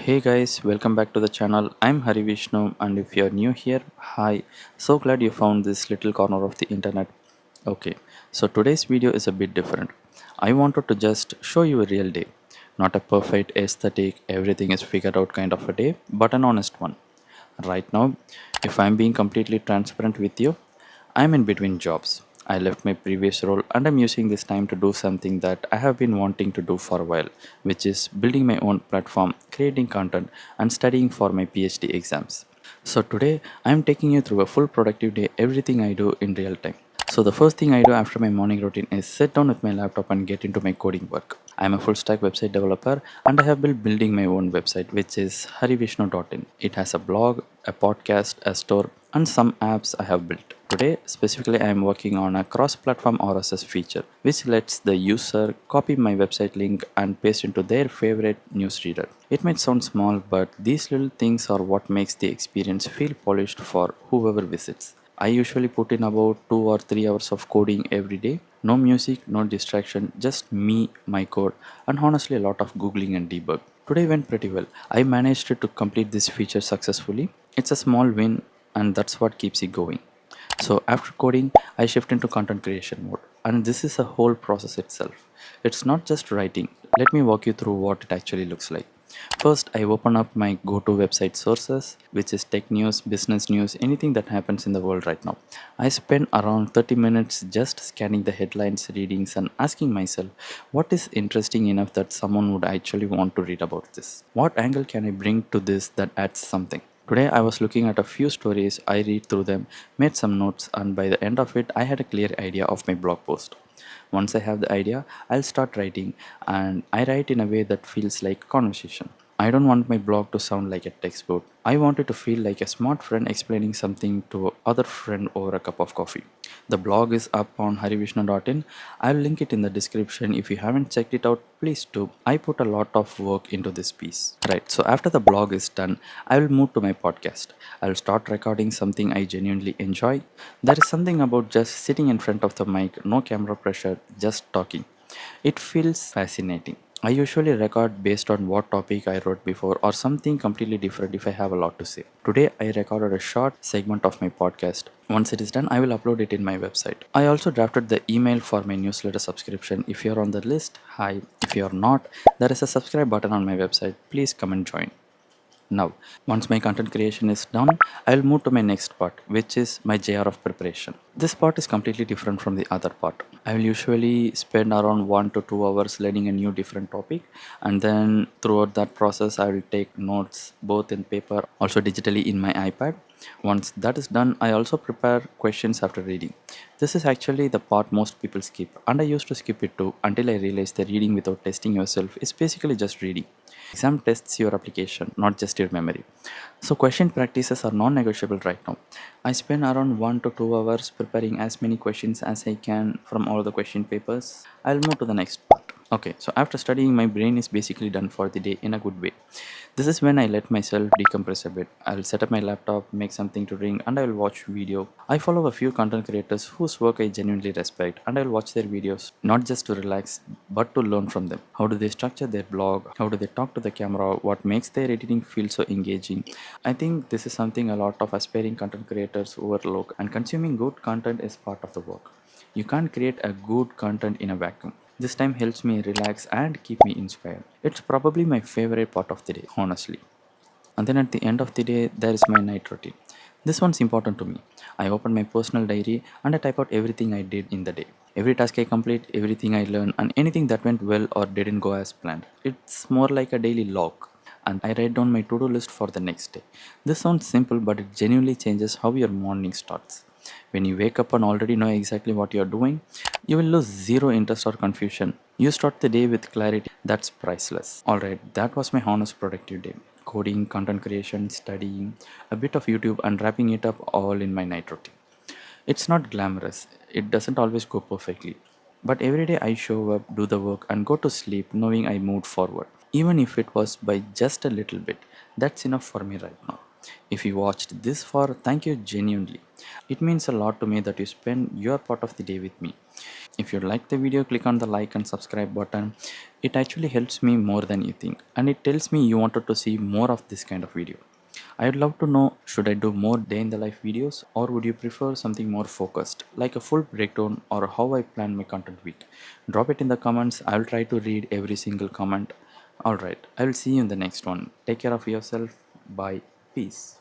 Hey guys, welcome back to the channel. I'm Hari Vishnu, and if you're new here, hi. So glad you found this little corner of the internet. Okay, so today's video is a bit different. I wanted to just show you a real day. Not a perfect aesthetic, everything is figured out kind of a day, but an honest one. Right now, if I'm being completely transparent with you, I'm in between jobs. I left my previous role and I'm using this time to do something that I have been wanting to do for a while, which is building my own platform, creating content, and studying for my PhD exams. So today, I'm taking you through a full productive day, everything I do in real time. So the first thing I do after my morning routine is sit down with my laptop and get into my coding work. I'm a full stack website developer and I have built building my own website which is harivishnu.in. It has a blog, a podcast, a store and some apps I have built. Today specifically I am working on a cross-platform RSS feature which lets the user copy my website link and paste into their favorite newsreader. It might sound small but these little things are what makes the experience feel polished for whoever visits. I usually put in about 2 or 3 hours of coding every day. No music, no distraction, just me, my code, and honestly a lot of googling and debug. Today went pretty well. I managed to complete this feature successfully. It's a small win and that's what keeps it going. So after coding, I shift into content creation mode. And this is a whole process itself. It's not just writing. Let me walk you through what it actually looks like. First, I open up my go-to website sources, which is tech news, business news, anything that happens in the world right now. I spend around 30 minutes just scanning the headlines, readings, and asking myself, what is interesting enough that someone would actually want to read about this? What angle can I bring to this that adds something? Today I was looking at a few stories, I read through them, made some notes, and by the end of it, I had a clear idea of my blog post. Once I have the idea, I'll start writing, and I write in a way that feels like a conversation. I don't want my blog to sound like a textbook. I want it to feel like a smart friend explaining something to other friend over a cup of coffee. The blog is up on harivishnu.in. I'll link it in the description. If you haven't checked it out, please do. I put a lot of work into this piece. Right, so after the blog is done, I will move to my podcast. I'll start recording something I genuinely enjoy. There is something about just sitting in front of the mic, no camera pressure, just talking. It feels fascinating. I usually record based on what topic I wrote before or something completely different if I have a lot to say. Today I recorded a short segment of my podcast. Once it is done, I will upload it in my website. I also drafted the email for my newsletter subscription. If you're on the list, hi. If you're not, there is a subscribe button on my website. Please come and join. Now, once my content creation is done, I'll move to my next part, which is my JR of preparation. This part is completely different from the other part. I will usually spend around 1 to 2 hours learning a new different topic, and then throughout that process, I will take notes both in paper, also digitally in my iPad. Once that is done, I also prepare questions after reading. This is actually the part most people skip, and I used to skip it too until I realized that reading without testing yourself is basically just reading. Exam tests your application, not just your memory. So question practices are non-negotiable right now. I spend around 1 to 2 hours preparing as many questions as I can from all the question papers. I'll move to the next part. Okay, so after studying, my brain is basically done for the day in a good way. This is when I let myself decompress a bit. I'll set up my laptop, make something to drink, and I will watch video. I follow a few content creators whose work I genuinely respect, and I'll watch their videos not just to relax, but to learn from them. How do they structure their blog? How do they talk to the camera? What makes their editing feel so engaging? I think this is something a lot of aspiring content creators overlook, and consuming good content is part of the work. You can't create a good content in a vacuum. This time helps me relax and keep me inspired. It's probably my favorite part of the day, honestly. And then at the end of the day, there is my night routine. This one's important to me. I open my personal diary and I type out everything I did in the day. Every task I complete, everything I learn, and anything that went well or didn't go as planned. It's more like a daily log. And I write down my to-do list for the next day. This sounds simple, but it genuinely changes how your morning starts. When you wake up and already know exactly what you're doing, you will lose zero interest or confusion. You start the day with clarity that's priceless. Alright, that was my honest productive day. Coding, content creation, studying, a bit of YouTube, and wrapping it up all in my night routine. It's not glamorous, it doesn't always go perfectly. But every day I show up, do the work, and go to sleep knowing I moved forward. Even if it was by just a little bit, that's enough for me right now. If you watched this far, thank you genuinely. It means a lot to me that you spend your part of the day with me. If you like the video, click on the like and subscribe button. It actually helps me more than you think, and it tells me you wanted to see more of this kind of video. I'd love to know, should I do more day in the life videos, or would you prefer something more focused, like a full breakdown or how I plan my content week? Drop it in the comments. I will try to read every single comment. Alright, I will see you in the next one. Take care of yourself. Bye. Peace.